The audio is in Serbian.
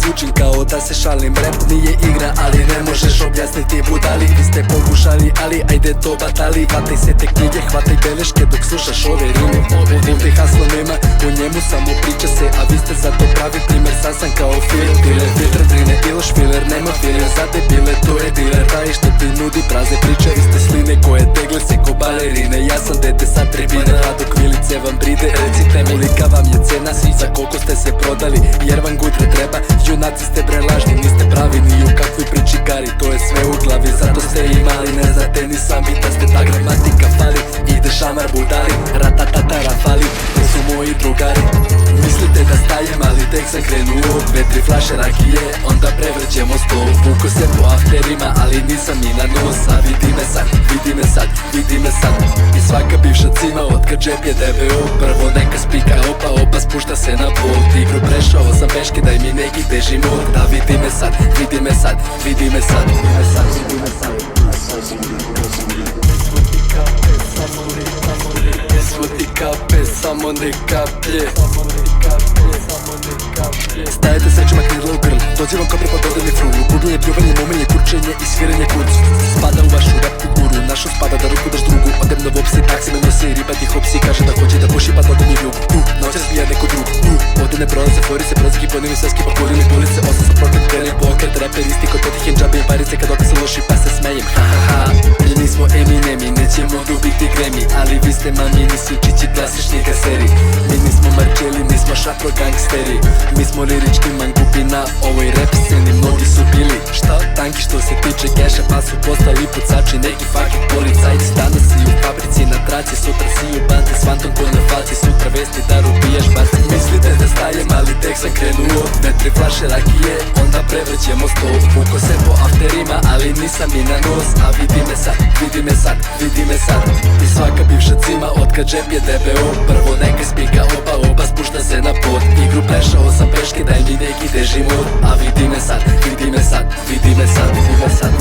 zvučim kao da se šalim. Rap nije igra, ali ne možeš objasniti budali. Vi ste pokušali, ali ajde to batali. Hvataj se te knjige, hvataj beleške dok slušaš ove rime. Ovdje haslo nema, u njemu samo priča se, a vi ste za to pravi primer. Sad sam kao dealer, filter drine, iloš filer, nema filer. Za debile to je dealer, taj što ti nudi prazne priče. Vi ste sline koje tegle se ko balerine. Ja sam dete sa tribine, a dok vilice vam bride. Recite mi kolika vam je cena, za koliko ste se prodali, jer vam gudre treba. Junaci ste bre lažni, niste pravi ni u kakvoj priči gari. To je sve u glavi, zato ste imali. Ne znate ni sami da ste ta gramatika fali. Ide šamar budali, ratatatara fali. To su moji drugari. Mislite da stajem, ali tek sam krenuo. 2-3 flaše rakije, onda prevrćemo stol. Vuko se po afterima, ali nisam ni na nos. A vidi me sad, vidi me sad, vidi me sad. I svaka bivša cima otkad džep je DBO. Prvo neka spika, opa spušta se na pol. Tigru prešao sam peške, daj mi neki teži mod. Da vidi me sad, vidi me sad, vidi me sad, vidi me sad, vidi me sad. Svoti kape, samo ne kaplje. Stajete srećima knjedla u grl, dozivam kao prepododani frulu. Gubljenje, pljuvanje, mumenje, kurčenje i sviranje kurcu. Spada u vašu rap kulturu, našo spada da ruku daš drugu. Odem na vopsi, taksi me nosi, riba ti hopsi. Kaže da hoće da pošipa da odem i vljugu. Noća zbija neku drugu. Ovdje ne prolaze forice, proziki, ponimi sveski, pa kurili bulice. Osam sam prokret, kreni pokret, raperisti kod tih henđabe i parice. Kad opet se loši pa se smejem, ha ha ha. Mi nismo Eminemi, nećemo dobiti Grammy, ali vi ste mamini sučići klasični kaseri. Mi nismo Marcelli, nismo šapro gangsteri. Mi smo lirički mangupi na ovoj rap sceni. Mnogi su bili, šta? Tanki što se tiče keša, pa su postali pucači. Neki fucking policajci, danas si u fabrici na traci. Sutra si u banci s fantom ko na faci. Sutra vesti da rubijaš barci. Mislite da stajem, ali tek sam krenuo. 2-3 flaše rakije, onda prevrćemo stol. Vuko se po afterima, ali nisam i na nos. A vidi me sad, vidi me sad, vidi me sad. I svaka bivša cima otkad džep je DBO. Prvo neka spika, opa spušta se na pod. Igru prešao sam peške, daj mi neki teži mod. A vidi me sad, vidi me sad, vidi me sad, vidi me sad.